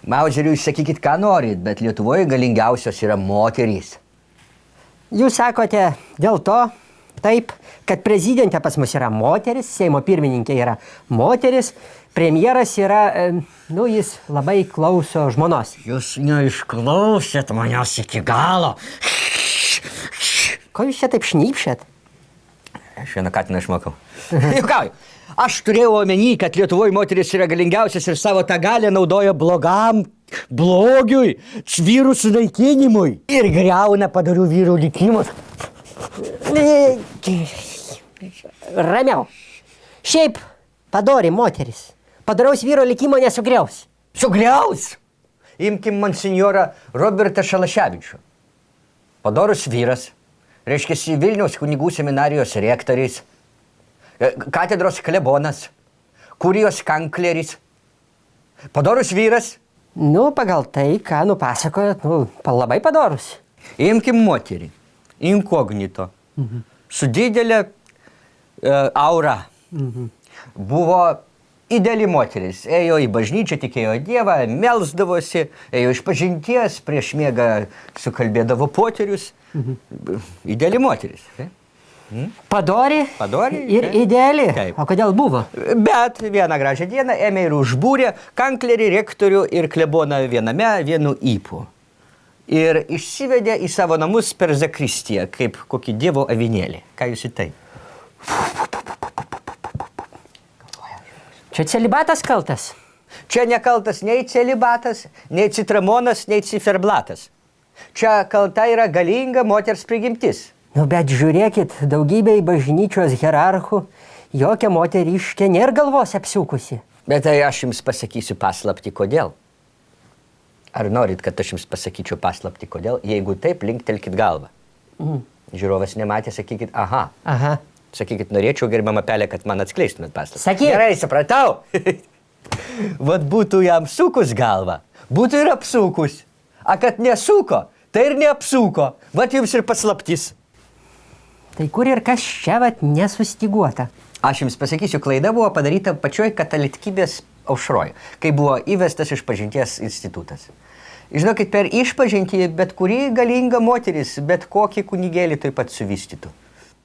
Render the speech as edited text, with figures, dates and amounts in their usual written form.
Mauzeriui sakykit, ką norit, bet Lietuvoje galingiausios yra moterys. Jūs sakote dėl to, taip, kad prezidentė pas mus yra moteris, Seimo pirmininkė yra moteris, premjeras yra, jis labai klauso žmonos. Jūs neišklausėt manęs iki galo. Ko jūs čia taip šnypšėt? Aš vieną katiną išmokau. Jukauju. Aš turėjau omeny, kad Lietuvoje moteris yra galingiausias ir savo tą galę naudoja blogam, blogiui, vyrų sunaikinimui ir griauna padarių vyrų likimus. Ramiau. Šiaip padori moteris. Padaraus vyro likimo nesugriaus. Sugriaus! Imkim monsinjorą Robertą Šalaševičių. Padorus vyras, reiškia Vilniaus kunigų seminarijos rektoriais, katedros klebonas, kurijos kankleris. Padorus vyras. Pagal tai, ką nupasakojot, labai padorus. Imkim moterį, inkognito, su didelė aura. Buvo ideali moteris, ėjo į bažnyčią, tikėjo Dievą, melsdavosi, ėjo iš pažinties, prieš miegą sukalbėdavo poterius. Ideali moteris. Padori ir ideali. Taip. O kodėl buvo? Bet vieną gražią dieną ėmė ir užbūrė kanklerį, rektorių ir kleboną vienu ypu. Ir išsivedė į savo namus per zakristiją, kaip kokį dievo avinėlį. Ką jūs į tai? Čia celibatas kaltas. Čia nekaltas nei celibatas, nei citramonas, nei ciferblatas. Čia kalta yra galinga moters prigimtis. Bet žiūrėkit, daugybė į bažnyčios hierarchų, jokia moteriškė nėra galvos apsiūkusi. Bet tai aš jums pasakysiu paslaptį, kodėl. Ar norit, kad aš jums pasakyčiau paslaptį, kodėl? Jeigu taip, linktelkit galvą. Žiūrovas nematė, sakykit, aha. Aha. Sakykit, norėčiau, gerbiamą Pelę, kad man atskleistumėt paslaptį. Sakyk. Gerai, supratau. Vat būtų jam sukus galvą, būtų ir apsukus. A kad nesuko, tai ir neapsuko. Vat jums ir paslaptis. Tai kur ir kas čia nesustiguota? Aš jums pasakysiu, klaida buvo padaryta pačioj katalitkybės aušroj, kai buvo įvestas išpažinties institutas. Žinokit, per išpažintį bet kuri galinga moteris, bet kokį kunigėlį taip pat suvystytų.